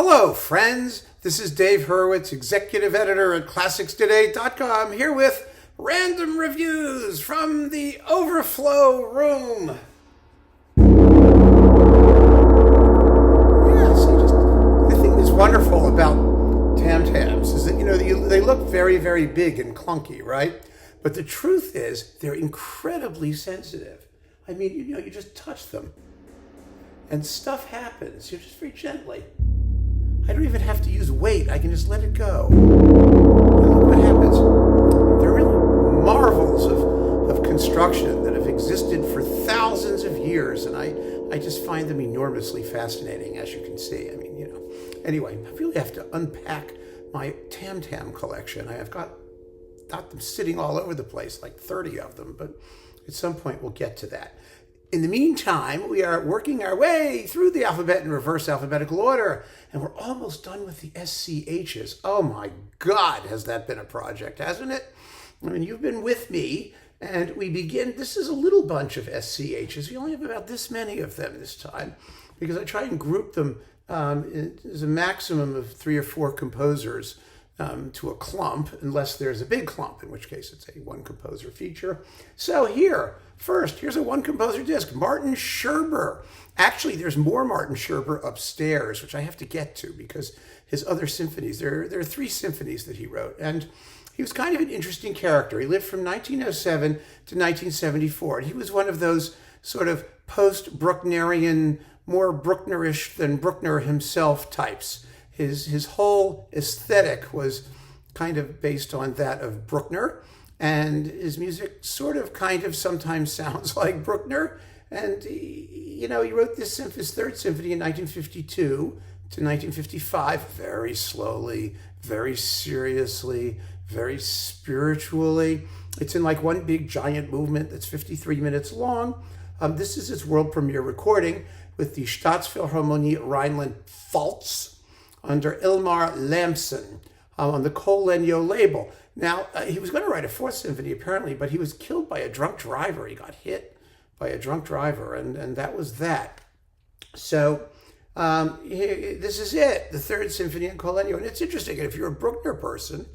Hello, friends. This is Dave Hurwitz, executive editor at ClassicsToday.com, here with random reviews from the Overflow Room. The thing that's wonderful about Tams is that, they look very, very big and clunky, right? But the truth is, they're incredibly sensitive. I mean, you just touch them and stuff happens. You just very gently. I don't even have to use weight. I can just let it go. And look what happens. They're really marvels of construction that have existed for thousands of years, and I just find them enormously fascinating, as you can see. I mean, Anyway, I really have to unpack my Tam collection. I've got them sitting all over the place, like 30 of them, but at some point we'll get to that. In the meantime, we are working our way through the alphabet in reverse alphabetical order, and we're almost done with the SCHs. Oh my God, has that been a project, hasn't it? I mean, you've been with me, and we begin, this is a little bunch of SCHs. We only have about this many of them this time, because I try and group them as a maximum of 3 or 4 composers to a clump, unless there's a big clump, in which case it's a one composer feature. So here's a one composer disc, Martin Scherber. Actually, there's more Martin Scherber upstairs, which I have to get to because his other symphonies, there are 3 symphonies that he wrote. And he was kind of an interesting character. He lived from 1907 to 1974. And he was one of those sort of post-Brucknerian, more Brucknerish than Bruckner himself types. His whole aesthetic was kind of based on that of Bruckner, and his music sort of kind of sometimes sounds like Bruckner. And he wrote his 3rd symphony in 1952 to 1955, very slowly, very seriously, very spiritually. It's in like one big giant movement that's 53 minutes long. This is its world premiere recording with the Staatsphilharmonie Rhineland-Pfalz under Elmar Lamson on the Colenio label. Now, he was going to write a 4th symphony, apparently, but he was killed by a drunk driver. He got hit by a drunk driver, and that was that. So this is it, the 3rd symphony in Colenio. And it's interesting, if you're a Bruckner person,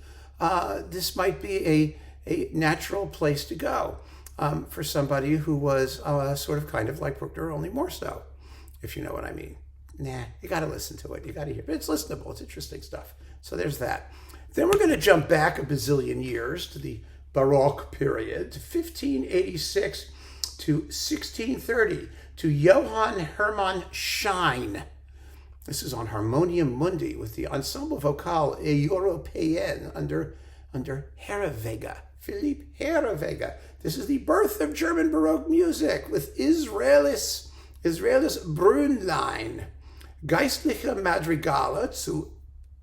this might be a natural place to go for somebody who was sort of kind of like Bruckner, only more so, if you know what I mean. Nah, you got to listen to it. You got to hear it. But it's listenable. It's interesting stuff. So there's that. Then we're going to jump back a bazillion years to the baroque period, to 1586 to 1630, to Johann Hermann Schein. This is on Harmonium Mundi with the Ensemble Vocal Européen under Herreweghe, Philippe Herreweghe. This is the birth of German Baroque music with Israelis Brünnlein. Geistliche Madrigale zu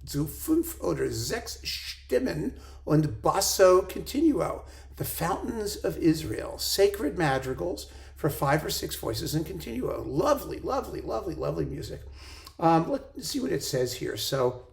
5 oder 6 Stimmen und Basso Continuo. The Fountains of Israel, sacred madrigals for 5 or 6 voices and continuo. Lovely, lovely, lovely, lovely music. Let's see what it says here. So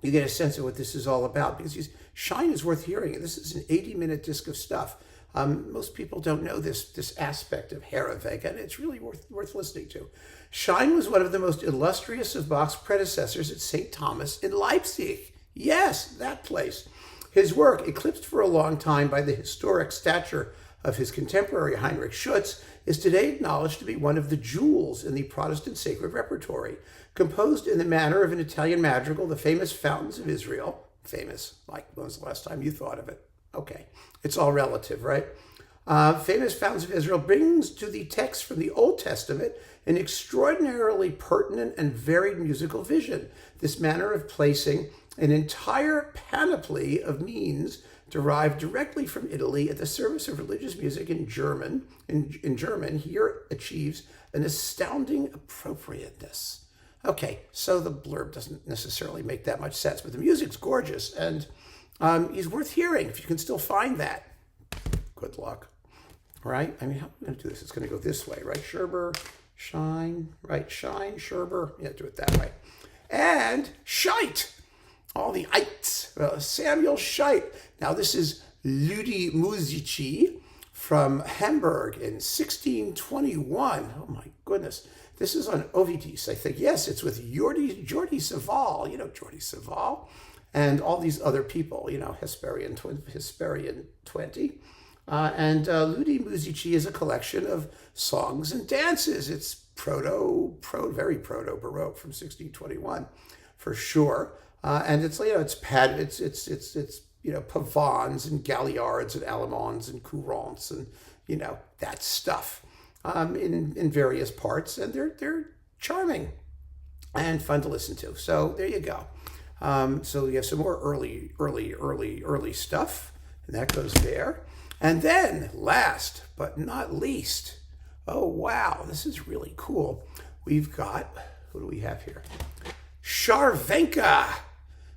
you get a sense of what this is all about, because Schein is worth hearing. This is an 80-minute disc of stuff. Most people don't know this aspect of Herreweghe, and it's really worth listening to. Schein was one of the most illustrious of Bach's predecessors at St. Thomas in Leipzig. Yes, that place. His work, eclipsed for a long time by the historic stature of his contemporary Heinrich Schütz, is today acknowledged to be one of the jewels in the Protestant sacred repertory. Composed in the manner of an Italian madrigal, the famous Fountains of Israel, famous, like when was the last time you thought of it? Okay, it's all relative, right? Famous Fountains of Israel brings to the text from the Old Testament an extraordinarily pertinent and varied musical vision. This manner of placing an entire panoply of means derived directly from Italy at the service of religious music in German here achieves an astounding appropriateness. Okay, so the blurb doesn't necessarily make that much sense, but the music's gorgeous, and he's worth hearing if you can still find that. Good luck. Right? I mean, how am I going to do this? It's going to go this way, right? Scherber, Schein, right? Schein, Scherber. Yeah, do it that way. And Scheidt. All the ites. Samuel Scheidt. Now, this is Ludi Musici from Hamburg in 1621. Oh, my goodness. This is on Ovidis, I think. Yes, it's with Jordi Savall, Jordi Savall, and all these other people, Hesperian 20. And Ludi Musici is a collection of songs and dances. It's very proto-baroque from 1621, for sure. And it's it's pavans and galliards and allemands and courants and that stuff in various parts, and they're charming and fun to listen to. So there you go. So you have some more early stuff, and that goes there. And then, last but not least, oh wow, this is really cool. We've got, who do we have here? Scharwenka.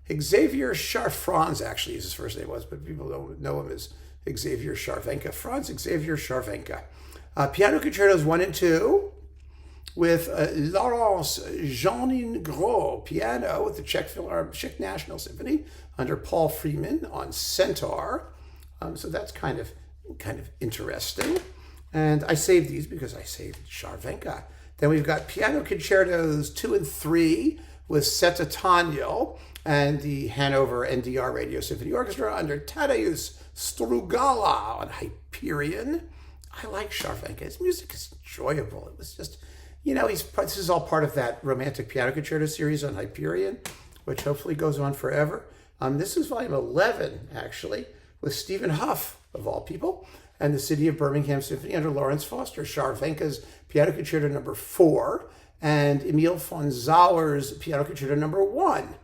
Xaver Franz, actually, his first name was, but people don't know him as Xaver Scharwenka. Franz Xaver Scharwenka. Piano Concertos 1 and 2 with Laurence Jeanin Gros, piano with the Czech National Symphony under Paul Freeman on centaur. So that's kind of interesting. And I saved these because I saved Scharwenka. Then we've got Piano Concertos 2 and 3 with Setatanio and the Hanover NDR Radio Symphony Orchestra under Tadeusz Strugala on Hyperion. I like Scharwenka. His music is enjoyable. It was just, this is all part of that romantic piano concerto series on Hyperion, which hopefully goes on forever. This is volume 11, actually, with Stephen Huff, of all people, and the City of Birmingham Symphony under Lawrence Foster, Scharwenka's Piano Concerto number 4, and Emil von Zauer's Piano Concerto number 1.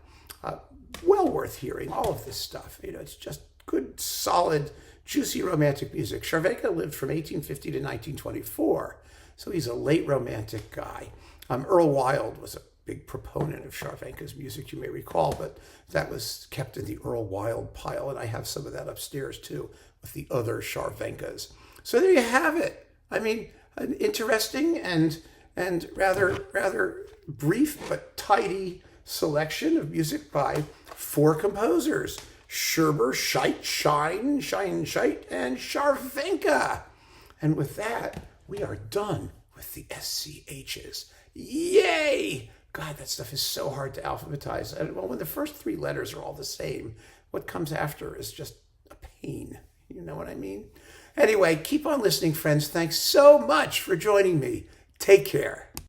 Well worth hearing, all of this stuff. It's just good, solid, juicy romantic music. Scharwenka lived from 1850 to 1924, so he's a late romantic guy. Earl Wilde was a big proponent of Scharwenka's music, you may recall, but that was kept in the Earl Wilde pile, and I have some of that upstairs too with the other Scharwenkas. So there you have it. I mean, an interesting and rather brief but tidy selection of music by 4 composers: Scherber, Scheidt, Schein, Scheidt, and Scharwenka. And with that, we are done with the SCHs. Yay! God, that stuff is so hard to alphabetize. And well, when the first 3 letters are all the same, what comes after is just a pain. You know what I mean? Anyway, keep on listening, friends. Thanks so much for joining me. Take care.